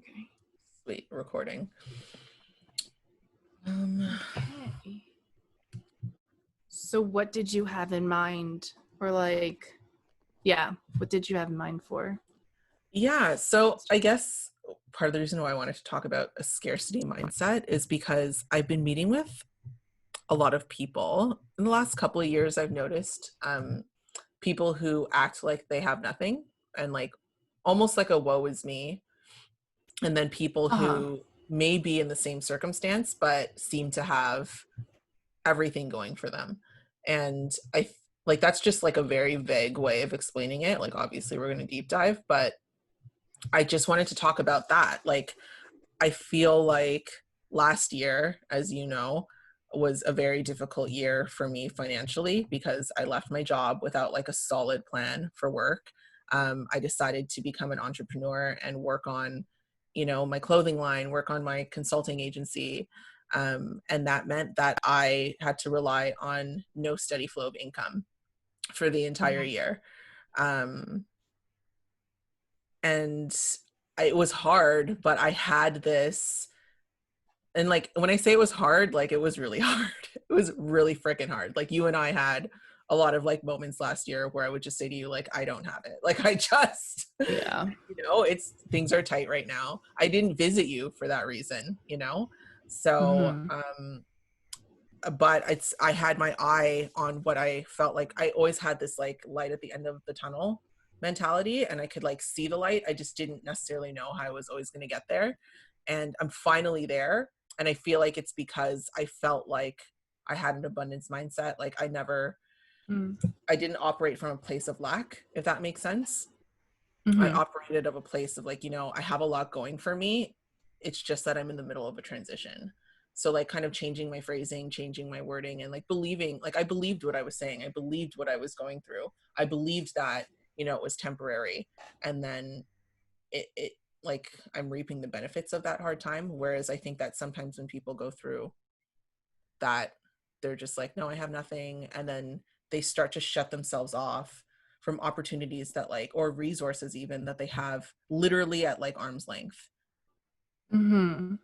Okay. Sweet, recording. Okay. So what did you have in mind? Or like, yeah, what did you have in mind for? Yeah, so I guess part of the reason why I wanted to talk about a scarcity mindset is because I've been meeting with a lot of people in the last couple of years. I've noticed people who act like they have nothing and like almost like a woe is me, and then people Uh-huh. who may be in the same circumstance but seem to have everything going for them. And like that's just like a very vague way of explaining it. Like obviously we're going to deep dive, but I just wanted to talk about that. Like I feel like last year, as you know, was a very difficult year for me financially because I left my job without like a solid plan for work. I decided to become an entrepreneur and work on, my clothing line, work on my consulting agency. And that meant that I had to rely on no steady flow of income for the entire year. Um, and it was hard, but I had this, and like when I say it was hard, like it was really hard. It was really freaking hard. Like you and I had a lot of like moments last year where I would just say to you, like, I don't have it. Like I just, Yeah. it's things are tight right now. I didn't visit you for that reason. So Mm-hmm. but I had my eye on what I felt like. I always had this like light at the end of the tunnel mentality, and I could like see the light. I just didn't necessarily know how I was always going to get there, and I'm finally there. And I feel like it's because I felt like I had an abundance mindset. Like I didn't operate from a place of lack, if that makes sense. I Mm-hmm. operated of a place of like, I have a lot going for me. It's just that I'm in the middle of a transition. So like kind of changing my phrasing, changing my wording, and like believing, like I believed what I was saying. I believed what I was going through. I believed that, it was temporary. And then it like I'm reaping the benefits of that hard time. Whereas I think that sometimes when people go through that, they're just like, no, I have nothing. And then they start to shut themselves off from opportunities that like, or resources even that they have literally at like arm's length. Mm-hmm.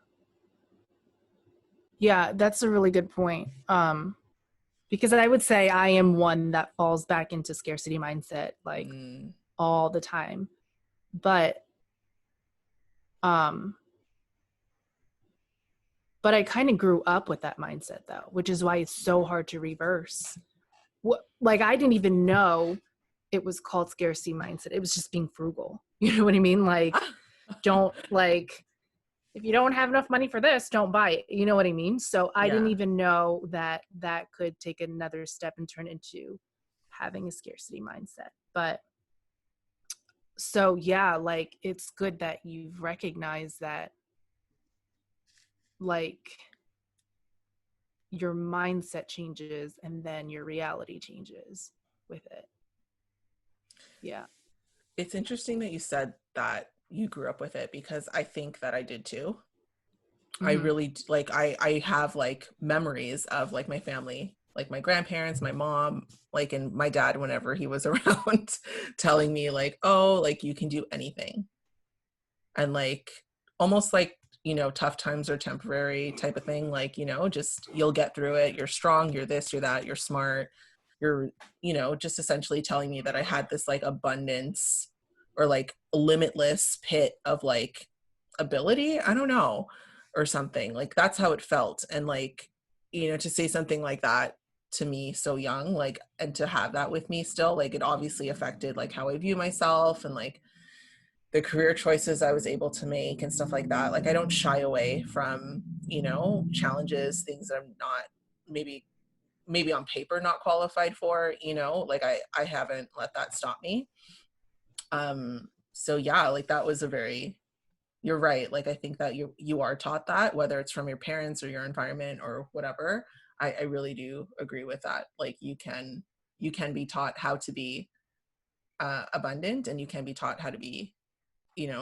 Yeah, that's a really good point. Because I would say I am one that falls back into scarcity mindset like Mm. all the time. But um but I kind of grew up with that mindset though, which is why it's so hard to reverse. Like I didn't even know it was called scarcity mindset. It was just being frugal. You know what I mean? Like don't like if you don't have enough money for this, don't buy it. You know what I mean? So I didn't Yeah. even know that that could take another step and turn into having a scarcity mindset. But so yeah, like it's good that you've recognized that like your mindset changes and then your reality changes with it. Yeah. It's interesting that you said that you grew up with it because I think that I did too. I Mm-hmm. really like I have like memories of like my family, like my grandparents, my mom, like and my dad whenever he was around telling me like, "Oh, like you can do anything." And like almost like, tough times are temporary type of thing, like, just you'll get through it. You're strong, you're this, you're that, you're smart. You're, just essentially telling me that I had this like abundance or like limitless pit of like ability. I don't know, or something like that's how it felt. And like, to say something like that to me so young, like, and to have that with me still, like it obviously affected like how I view myself and like the career choices I was able to make and stuff like that. Like I don't shy away from, challenges, things that I'm not maybe on paper not qualified for, like I haven't let that stop me. So yeah, like that was a very, you're right. Like I think that you are taught that, whether it's from your parents or your environment or whatever. I really do agree with that. Like you can be taught how to be abundant, and you can be taught how to be,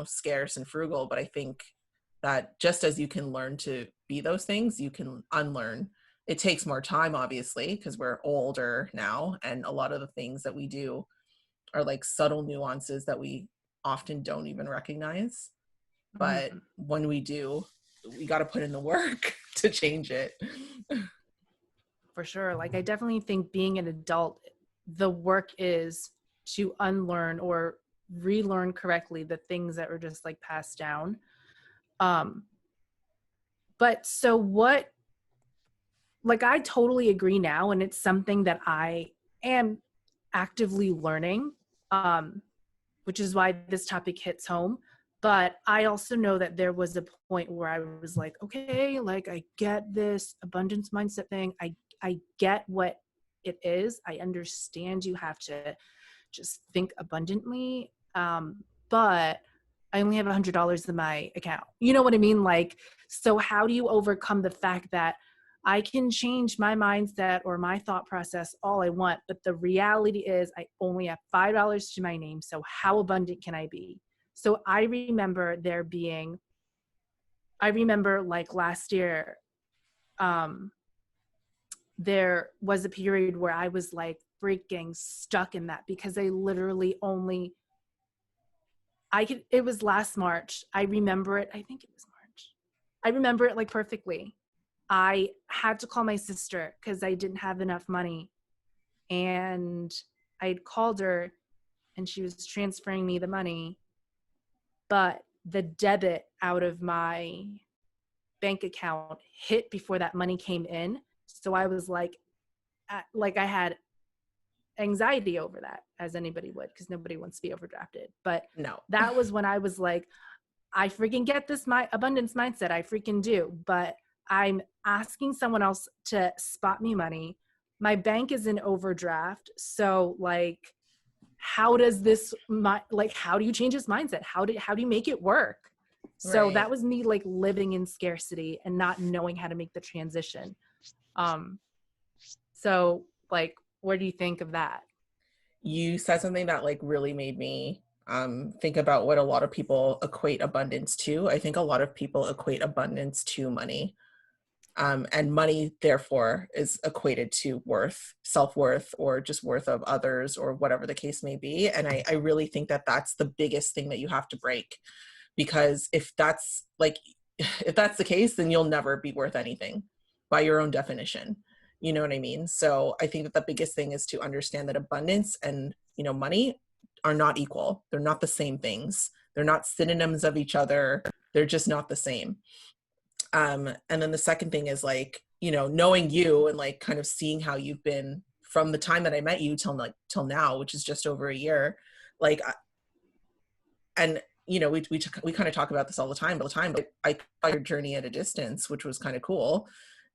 scarce and frugal. But I think that just as you can learn to be those things, you can unlearn. It takes more time, obviously, because we're older now, and a lot of the things that we do are like subtle nuances that we often don't even recognize. but Mhm. when we do, we got to put in the work to change it. For sure. Like I definitely think being an adult, the work is to unlearn or relearn correctly the things that were just like passed down. Um, but so what, like I totally agree now, and it's something that I am actively learning, which is why this topic hits home. But I also know that there was a point where I was like, okay, like I get this abundance mindset thing. I get what it is. I understand you have to just think abundantly. But I only have $100 in my account. You know what I mean? Like, so how do you overcome the fact that I can change my mindset or my thought process all I want, but the reality is I only have $5 to my name. So how abundant can I be? So I remember like last year, um, there was a period where I was like freaking stuck in that because I literally only it was last March. I remember it. I think it was March. I remember it like perfectly. I had to call my sister because I didn't have enough money. And I'd called her and she was transferring me the money. But the debit out of my bank account hit before that money came in. So I was like I had anxiety over that, as anybody would, because nobody wants to be overdrafted. But No. that was when I was like, I freaking get this my abundance mindset. I freaking do. But I'm asking someone else to spot me money. My bank is in overdraft. So like, how does how do you change this mindset? How do you make it work? So Right. that was me like living in scarcity and not knowing how to make the transition. Um, so like, what do you think of that? You said something that like really made me think about what a lot of people equate abundance to. I think a lot of people equate abundance to money. And money, therefore, is equated to worth, self-worth, or just worth of others, or whatever the case may be. And I really think that that's the biggest thing that you have to break, because if that's like, if that's the case, then you'll never be worth anything by your own definition. You know what I mean? So I think that the biggest thing is to understand that abundance and, money are not equal. They're not the same things. They're not synonyms of each other. They're just not the same. And then the second thing is like, knowing you and like kind of seeing how you've been from the time that I met you till now, which is just over a year. Like, and we kind of talk about this all the time, but I saw your journey at a distance, which was kind of cool.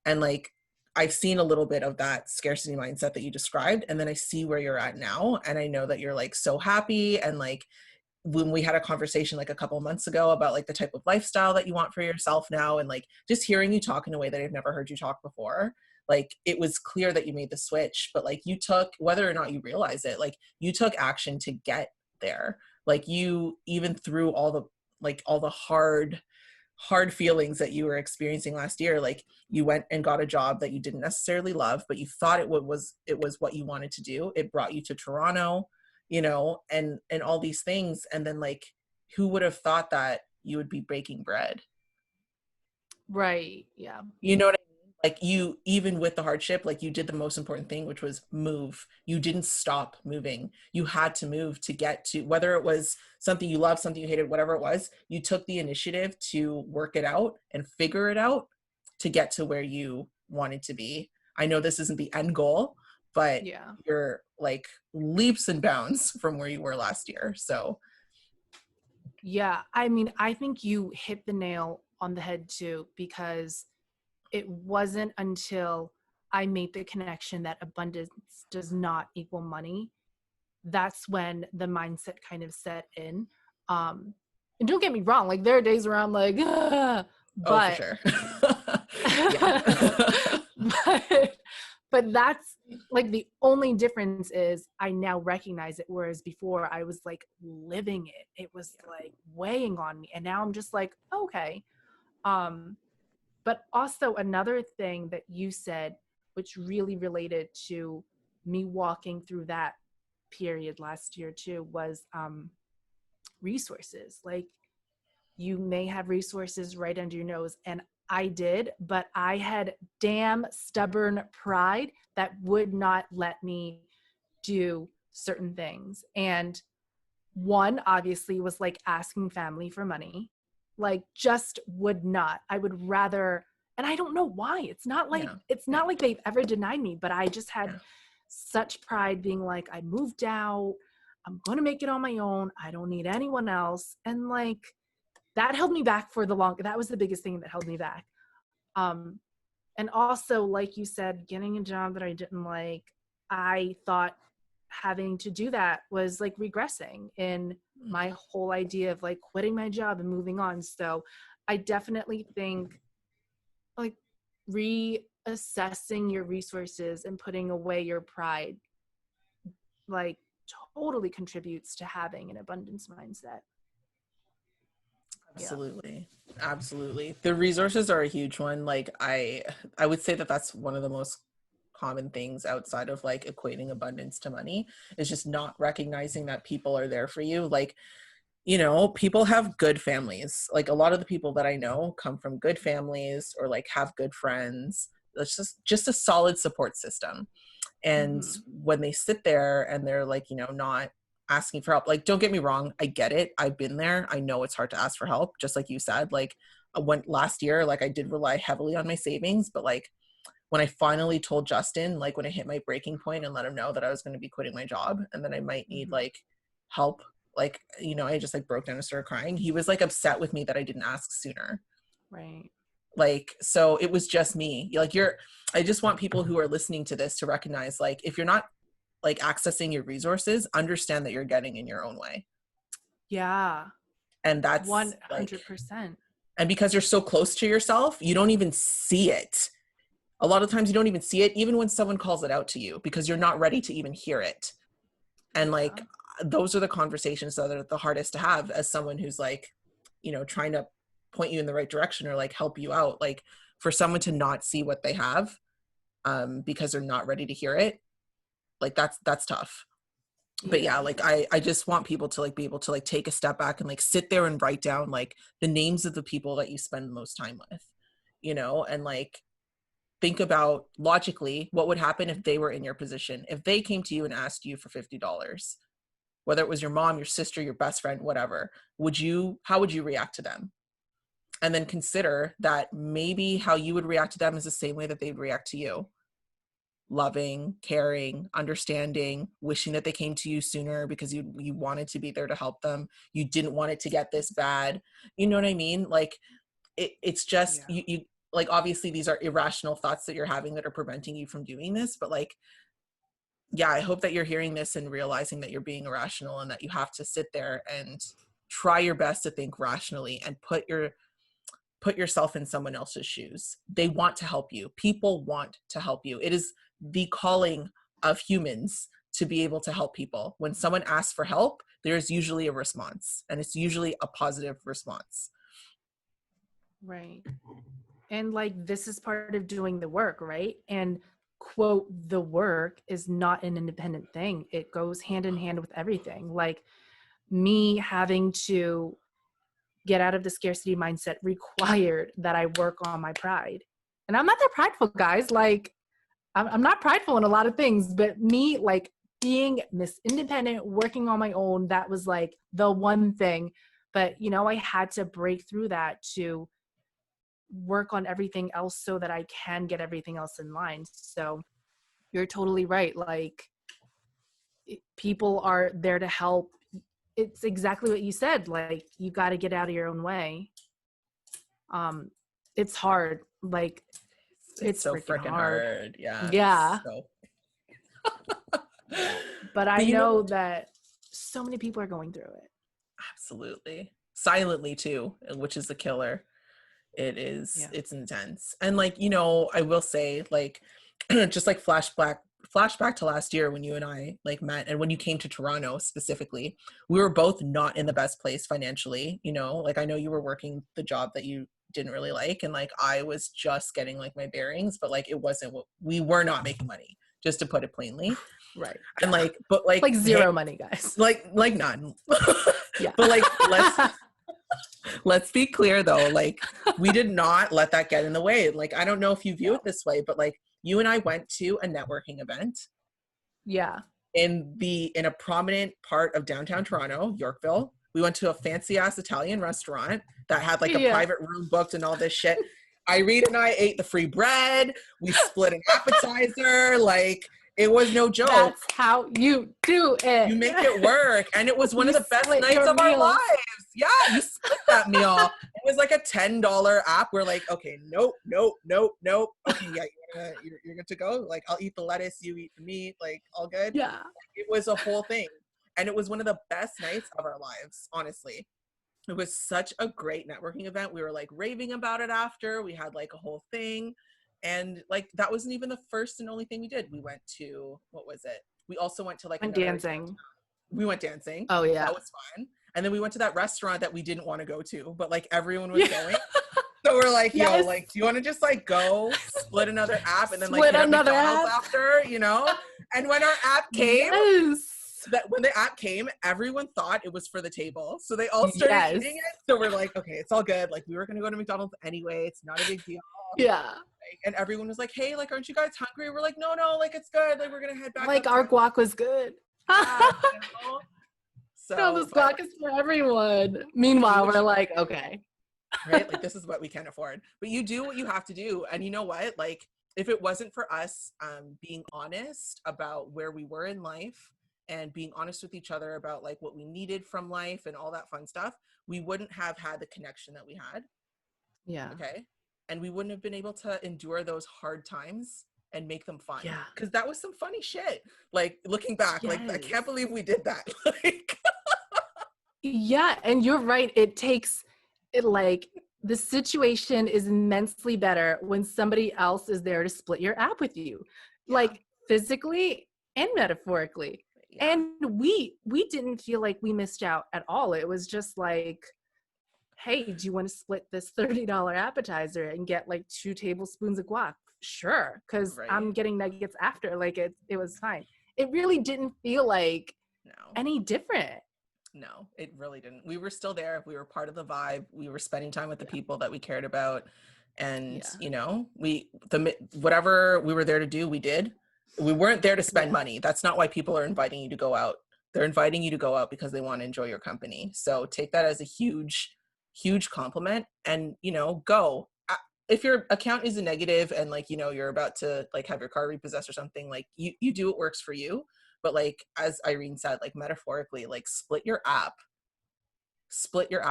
And like, I've seen a little bit of that scarcity mindset that you described. And then I see where you're at now. And I know that you're like so happy. And like, when we had a conversation like a couple of months ago about like the type of lifestyle that you want for yourself now, and like just hearing you talk in a way that I've never heard you talk before, like it was clear that you made the switch, but like you took, whether or not you realize it, like you took action to get there. Like you, even through all the hard feelings that you were experiencing last year, like you went and got a job that you didn't necessarily love, but you thought it was what you wanted to do. It brought you to Toronto, and all these things. And then like, who would have thought that you would be baking bread? Right. Yeah. You know what I mean? Like you, even with the hardship, like you did the most important thing, which was move. You didn't stop moving. You had to move to get to, whether it was something you loved, something you hated, whatever it was, you took the initiative to work it out and figure it out to get to where you wanted to be. I know this isn't the end goal, but Yeah. you're like leaps and bounds from where you were last year. So Yeah. I mean, I think you hit the nail on the head too, because it wasn't until I made the connection that abundance does not equal money. That's when the mindset kind of set in. And don't get me wrong, like there are days where I'm like, ah, oh, for but, sure. Yeah. but, but that's like the only difference is I now recognize it. Whereas before I was like living it. It was like weighing on me. And now I'm just like, okay. Um, but also another thing that you said, which really related to me walking through that period last year too, was resources. Like you may have resources right under your nose. And I did, but I had damn stubborn pride that would not let me do certain things. And one obviously was like asking family for money, like just would not. I would rather, and I don't know why. It's not like they've ever denied me, but I just had such pride being like, I moved out, I'm going to make it on my own, I don't need anyone else. And like that held me back for that was the biggest thing that held me back. And also, like you said, getting a job that I didn't like, I thought having to do that was like regressing in my whole idea of like quitting my job and moving on. So I definitely think like reassessing your resources and putting away your pride like totally contributes to having an abundance mindset. Absolutely. Yeah. Absolutely. The resources are a huge one. Like I would say that that's one of the most common things outside of like equating abundance to money, is just not recognizing that people are there for you. Like, you know, people have good families. Like a lot of the people that I know come from good families or like have good friends. That's just a solid support system. And when they sit there and they're like, you know, not asking for help, like, don't get me wrong, I get it. I've been there. I know it's hard to ask for help. Just like you said, like last year, like I did rely heavily on my savings, but like when I finally told Justin, like when I hit my breaking point and let him know that I was going to be quitting my job and then I might need like help, like, you know, I just like broke down and started crying. He was like upset with me that I didn't ask sooner. Right. Like, so it was just me. Like I just want people who are listening to this to recognize, like, if you're not like accessing your resources, understand that you're getting in your own way. Yeah. And that's 100%. Like, and because you're so close to yourself, you don't even see it. A lot of times you don't even see it, even when someone calls it out to you, because you're not ready to even hear it. And like, those are the conversations that are the hardest to have as someone who's like, you know, trying to point you in the right direction or like help you out. Like for someone to not see what they have because they're not ready to hear it, like that's tough. But yeah, like I just want people to like be able to like take a step back and like sit there and write down like the names of the people that you spend the most time with, you know, and like think about logically what would happen if they were in your position. If they came to you and asked you for $50, whether it was your mom, your sister, your best friend, whatever, how would you react to them? And then consider that maybe how you would react to them is the same way that they'd react to you. Loving, caring, understanding, wishing that they came to you sooner because you wanted to be there to help them. You didn't want it to get this bad. You know what I mean? Like it's just, you like, obviously these are irrational thoughts that you're having that are preventing you from doing this. But like, yeah, I hope that you're hearing this and realizing that you're being irrational and that you have to sit there and try your best to think rationally and put yourself in someone else's shoes. They want to help you. People want to help you. It is the calling of humans to be able to help people. When someone asks for help, there's usually a response, and it's usually a positive response. Right. And like, this is part of doing the work, right? And quote, the work is not an independent thing. It goes hand in hand with everything. Like me having to get out of the scarcity mindset required that I work on my pride. And I'm not that prideful, guys. Like I'm not prideful in a lot of things, but me like being Miss Independent, working on my own, that was like the one thing. But, you know, I had to break through that to work on everything else so that I can get everything else in line. So you're totally right. Like people are there to help. It's exactly what you said. Like you got to get out of your own way. It's hard. Like it's so freaking hard. Yeah. Yeah. So. But I know that so many people are going through it. Absolutely. Silently too, which is the killer. It's intense. And like, you know, I will say like, just like flashback to last year when you and I like met and when you came to Toronto specifically, we were both not in the best place financially, you know, like I know you were working the job that you didn't really like. And like, I was just getting like my bearings, but like, it wasn't we were not making money, just to put it plainly. Right. And like, but like zero money, guys. Like none. Yeah. But like, Let's be clear though, like we did not let that get in the way. Like, I don't know if you view it this way, but like you and I went to a networking event Yeah. in a prominent part of downtown Toronto, Yorkville. We went to a fancy ass Italian restaurant that had like a Yeah. private room booked and all this shit. Irene and I ate the free bread. We split an appetizer. Like, it was no joke. That's how you do it. You make it work. And it was one You of the best split nights your of our meals. lives. Yeah, you split that meal. It was like a $10 app. We're like, okay, nope. Okay, yeah, you're good to go. Like, I'll eat the lettuce, you eat the meat, like, all good. Yeah. It was a whole thing. And it was one of the best nights of our lives, honestly. It was such a great networking event. We were like raving about it after. We had like a whole thing. And like, that wasn't even the first and only thing we did. We went to, what was it? We also went to like Dancing. We went dancing. Oh yeah. That was fun. And then we went to that restaurant that we didn't want to go to, but like everyone was going. So we're like, yo, like, do you want to just like go split another app and then like hit up McDonald's after, you know? And when our app came, when the app came, everyone thought it was for the table. So they all started eating it. So we're like, okay, it's all good. Like, we were going to go to McDonald's anyway. It's not a big deal. Yeah. Like, and everyone was like, hey, like, aren't you guys hungry? We're like, no, like, it's good. Like, we're going to head back. Like, our guac was good. So no, this guac is for everyone. Meanwhile, we're like, okay. Right? Like, this is what we can afford. But you do what you have to do. And you know what? Like, if it wasn't for us being honest about where we were in life and being honest with each other about like what we needed from life and all that fun stuff, we wouldn't have had the connection that we had. Yeah. Okay. And we wouldn't have been able to endure those hard times and make them fun. Yeah. Because that was some funny shit. Like, looking back, like, I can't believe we did that. Like, yeah. And you're right. It takes it, like, the situation is immensely better when somebody else is there to split your app with you, like physically and metaphorically. Yeah. And we didn't feel like we missed out at all. It was just like, hey, do you want to split this $30 appetizer and get like 2 tablespoons of guac? Sure, because I'm getting nuggets after. Like, it was fine. It really didn't feel like any different. No, it really didn't. We were still there. We were part of the vibe. We were spending time with the people that we cared about. And, you know, whatever we were there to do, we did. We weren't there to spend money. That's not why people are inviting you to go out. They're inviting you to go out because they want to enjoy your company. So take that as a huge, huge compliment and, you know, go. If your account is a negative and like, you know, you're about to like have your car repossessed or something, like you do what works for you. But like, as Irene said, like metaphorically, like split your app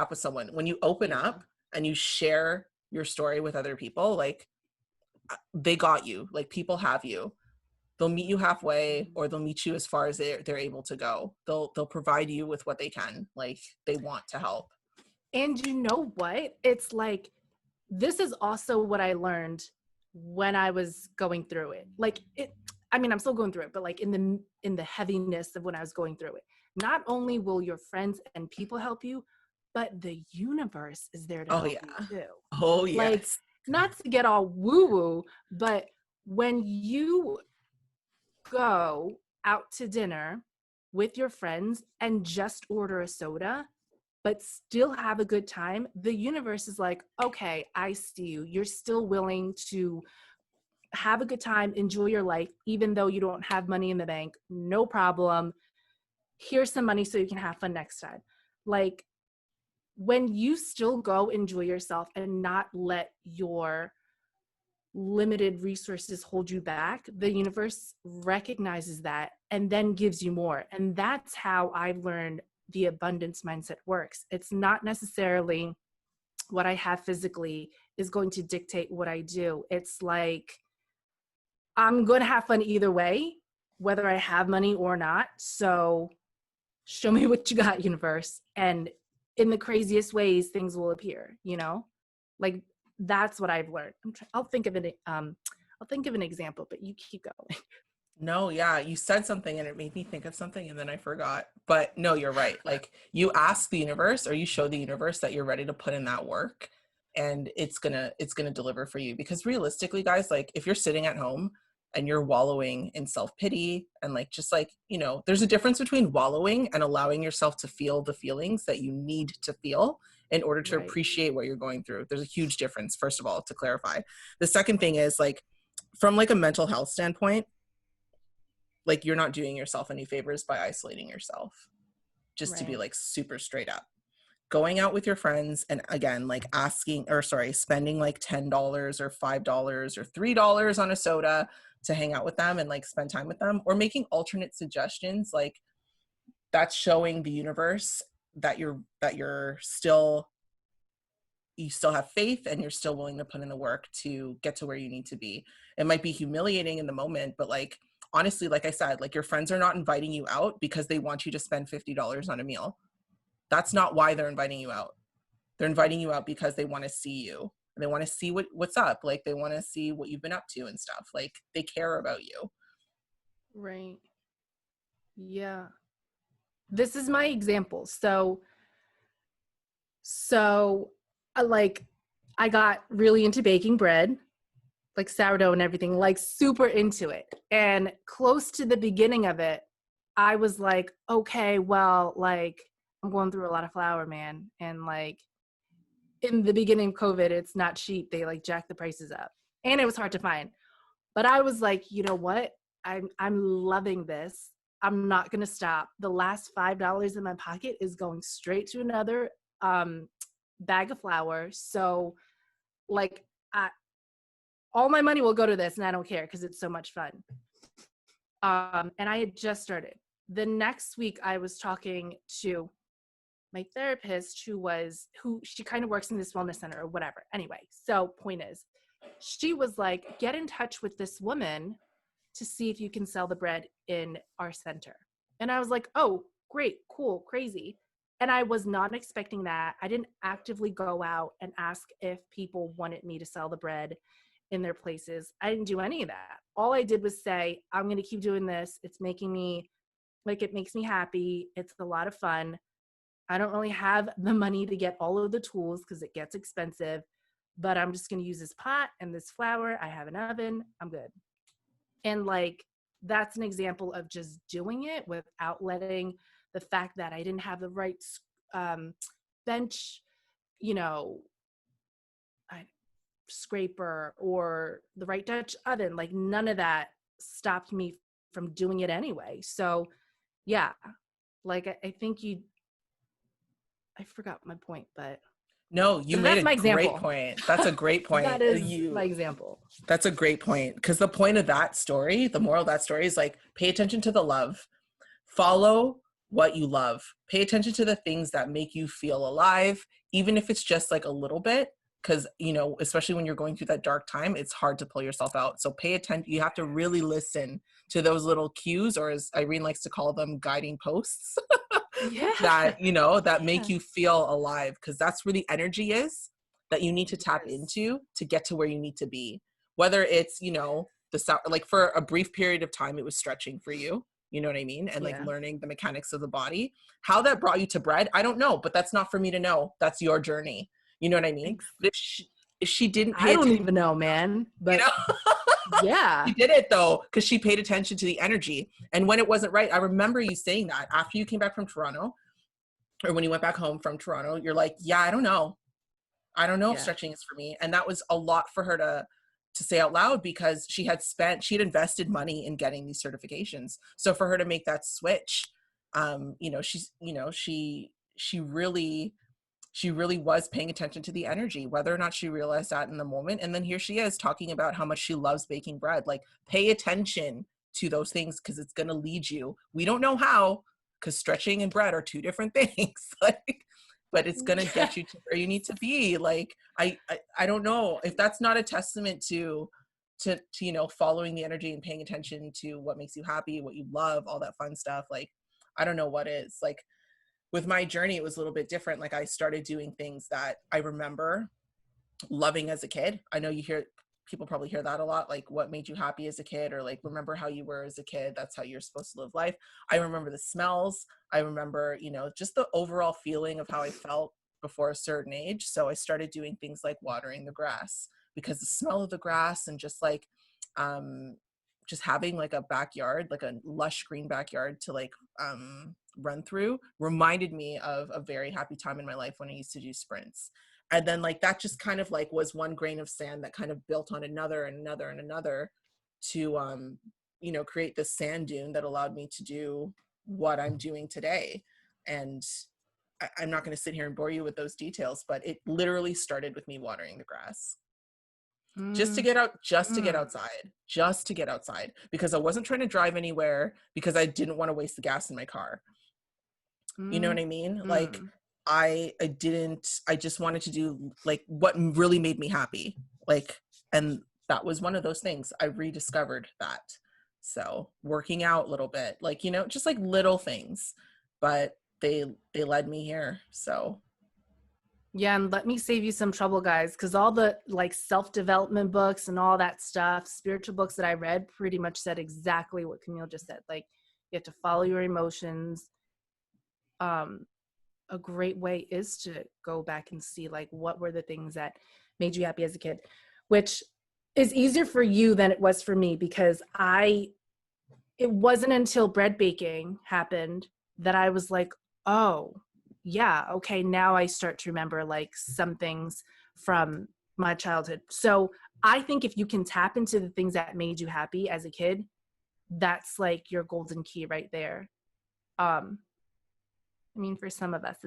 with someone. When you open up and you share your story with other people, like they got you, like people have you. They'll meet you halfway or they'll meet you as far as they're able to go. They'll provide you with what they can, like they want to help. And you know what? It's like, this is also what I learned when I was going through it. Like I'm still going through it, but like in the heaviness of when I was going through it, not only will your friends and people help you, but the universe is there to help you too. Oh, yes. Like, not to get all woo-woo, but when you go out to dinner with your friends and just order a soda, but still have a good time, the universe is like, okay, I see you. You're still willing to have a good time, enjoy your life, even though you don't have money in the bank. No problem. Here's some money so you can have fun next time. Like, when you still go enjoy yourself and not let your limited resources hold you back, the universe recognizes that and then gives you more. And that's how I've learned the abundance mindset works. It's not necessarily what I have physically is going to dictate what I do. It's like, I'm going to have fun either way, whether I have money or not. So show me what you got, universe. And in the craziest ways, things will appear, you know? Like, that's what I've learned. I'll think of an example, but you keep going. No, yeah, you said something and it made me think of something and then I forgot. But no, you're right. Like, you ask the universe or you show the universe that you're ready to put in that work and it's gonna deliver for you. Because realistically, guys, like if you're sitting at home and you're wallowing in self-pity and like, just like, you know, there's a difference between wallowing and allowing yourself to feel the feelings that you need to feel in order to Right. appreciate what you're going through. There's a huge difference, first of all, to clarify. The second thing is like, from like a mental health standpoint, like you're not doing yourself any favors by isolating yourself, just to be Right. like super straight up. Going out with your friends and again, like spending like $10 or $5 or $3 on a soda to hang out with them and like spend time with them, or making alternate suggestions, like that's showing the universe that you still have faith and you're still willing to put in the work to get to where you need to be. It might be humiliating in the moment, but like honestly, like I said, like your friends are not inviting you out because they want you to spend $50 on a meal. That's not why they're inviting you out. They're inviting you out because they want to see you. They want to see what's up. Like they want to see what you've been up to and stuff. Like they care about you. Right. Yeah. This is my example. So like I got really into baking bread, like sourdough and everything, like super into it. And close to the beginning of it, I was like, okay, well, like I'm going through a lot of flour, man. And like in the beginning of COVID, it's not cheap. They like jack the prices up. And it was hard to find. But I was like, you know what? I'm loving this. I'm not gonna stop. The last $5 in my pocket is going straight to another bag of flour. So like all my money will go to this and I don't care because it's so much fun. And I had just started. The next week I was talking to my therapist who she kind of works in this wellness center or whatever. Anyway, so point is, she was like, get in touch with this woman to see if you can sell the bread in our center. And I was like, oh, great, cool, crazy. And I was not expecting that. I didn't actively go out and ask if people wanted me to sell the bread in their places. I didn't do any of that. All I did was say, I'm going to keep doing this. It's making me, like, it makes me happy. It's a lot of fun. I don't really have the money to get all of the tools because it gets expensive, but I'm just going to use this pot and this flour. I have an oven. I'm good. And like, that's an example of just doing it without letting the fact that I didn't have the right bench, you know, scraper or the right Dutch oven. Like none of that stopped me from doing it anyway. So yeah, like I think I forgot my point, but No, you made that's my a great example. point. That's a great point. That is my example. That's a great point. Because the point of that story, the moral of that story is like, pay attention to the love. Follow what you love. Pay attention to the things that make you feel alive, even if it's just like a little bit. Because, you know, especially when you're going through that dark time, it's hard to pull yourself out. So pay attention. You have to really listen to those little cues, or as Irene likes to call them, guiding posts. Yeah. That, you know, that make Yeah. you feel alive, because that's where the energy is that you need to tap Yes. into to get to where you need to be. Whether it's, you know, like for a brief period of time, it was stretching for you, you know what I mean? And like Yeah. learning the mechanics of the body. How that brought you to bread, I don't know, but that's not for me to know. That's your journey. You know what I mean? But if she didn't pay I don't attention, even know, man. you But know, yeah. she did it though, because she paid attention to the energy. And when it wasn't right, I remember you saying that after you came back from Toronto, or when you went back home from Toronto, you're like, yeah, I don't know. I don't know if Yeah. stretching is for me. And that was a lot for her to say out loud, because she had invested money in getting these certifications. So for her to make that switch, you know, she really was paying attention to the energy, whether or not she realized that in the moment. And then here she is talking about how much she loves baking bread. Like, pay attention to those things, because it's going to lead you. We don't know how, because stretching and bread are two different things. Like, but it's going to get you to where you need to be. Like, I don't know if that's not a testament to, you know, following the energy and paying attention to what makes you happy, what you love, all that fun stuff. Like, I don't know what is. Like, with my journey, it was a little bit different. Like, I started doing things that I remember loving as a kid. I know people probably hear that a lot, like, what made you happy as a kid, or like, remember how you were as a kid. That's how you're supposed to live life. I remember the smells. I remember, you know, just the overall feeling of how I felt before a certain age. So I started doing things like watering the grass, because the smell of the grass and just like, just having like a backyard, like a lush green backyard to like run through reminded me of a very happy time in my life when I used to do sprints. And then like that just kind of like was one grain of sand that kind of built on another and another and another to you know, create this sand dune that allowed me to do what I'm doing today. And I'm not going to sit here and bore you with those details, but it literally started with me watering the grass. Just to get out, just to get outside, just to get outside, because I wasn't trying to drive anywhere, because I didn't want to waste the gas in my car. You know what I mean? Like I just wanted to do like what really made me happy. Like, and that was one of those things. I rediscovered that. So working out a little bit, like, you know, just like little things, but they led me here. So Yeah, and let me save you some trouble, guys, because all the like self-development books and all that stuff, spiritual books that I read pretty much said exactly what Camille just said. Like, you have to follow your emotions. A great way is to go back and see like what were the things that made you happy as a kid, which is easier for you than it was for me, because it wasn't until bread baking happened that I was like, oh, yeah, okay, now I start to remember like some things from my childhood. So I think if you can tap into the things that made you happy as a kid, that's like your golden key right there. I mean, for some of us,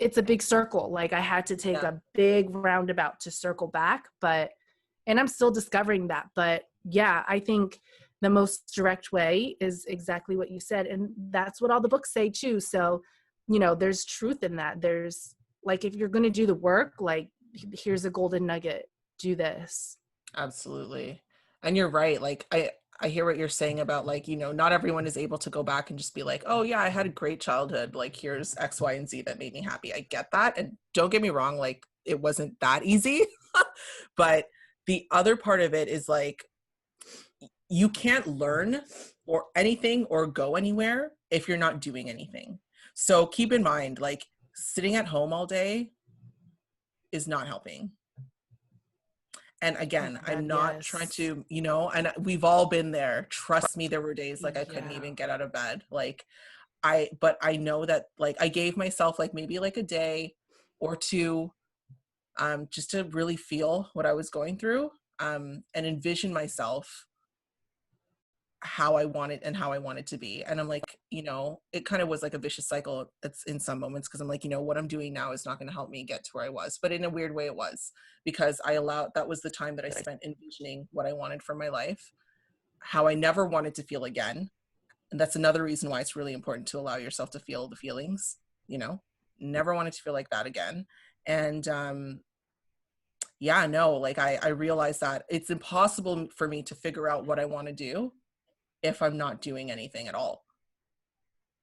it's a big circle. Like I had to take a big roundabout to circle back, and I'm still discovering that. But yeah, I think the most direct way is exactly what you said. And that's what all the books say too. So, you know, there's truth in that. There's like, if you're going to do the work, like here's a golden nugget, do this. absolutely. And you're right. Like I hear what you're saying about like, you know, not everyone is able to go back and just be like, oh yeah, I had a great childhood. Like here's X, Y, and Z that made me happy. I get that. And don't get me wrong, like it wasn't that easy. But the other part of it is like, you can't learn or anything or go anywhere if you're not doing anything. So keep in mind, like sitting at home all day is not helping. And again, Oh, I'm God, not trying yes. to, you know, and we've all been there. Trust me, there were days like I couldn't Yeah. even get out of bed. Like but I know that like I gave myself like maybe like a day or two just to really feel what I was going through and envision myself how I wanted and how I wanted to be. And I'm like, you know, it kind of was like a vicious cycle. It's in some moments because I'm like, you know, what I'm doing now is not going to help me get to where I was. But in a weird way, it was, because that was the time that I spent envisioning what I wanted for my life, how I never wanted to feel again. And that's another reason why it's really important to allow yourself to feel the feelings, you know, never wanted to feel like that again. And yeah, no, like I realized that it's impossible for me to figure out what I want to do if I'm not doing anything at all.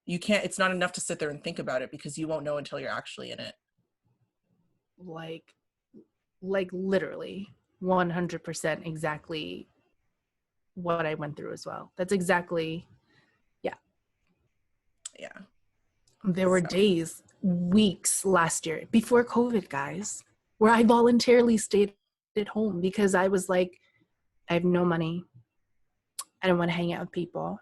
You can't, it's not enough to sit there and think about it, because you won't know until you're actually in it. Like literally 100% exactly what I went through as well. That's exactly, yeah. Yeah. There were So, days, weeks last year before COVID, guys, where I voluntarily stayed at home because I was like, I have no money. I don't want to hang out with people.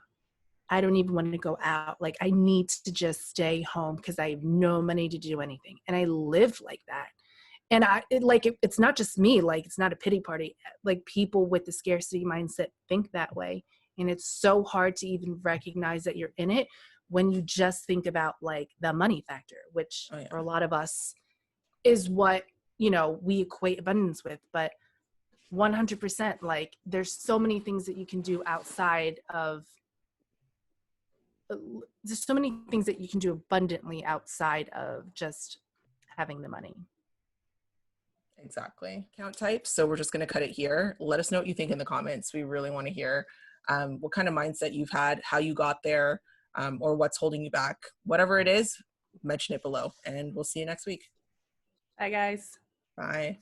I don't even want to go out. Like I need to just stay home because I have no money to do anything. And I lived like that. And it's not just me, like it's not a pity party. Like people with the scarcity mindset think that way. And it's so hard to even recognize that you're in it when you just think about like the money factor, which oh yeah, for a lot of us is what, you know, we equate abundance with. But 100%, like there's so many things that you can do outside of, there's so many things that you can do abundantly outside of just having the money. exactly. Count types. So we're just going to cut it here. Let us know what you think in the comments. We really want to hear what kind of mindset you've had, how you got there, or what's holding you back. Whatever it is, mention it below, and we'll see you next week. Bye, guys. Bye.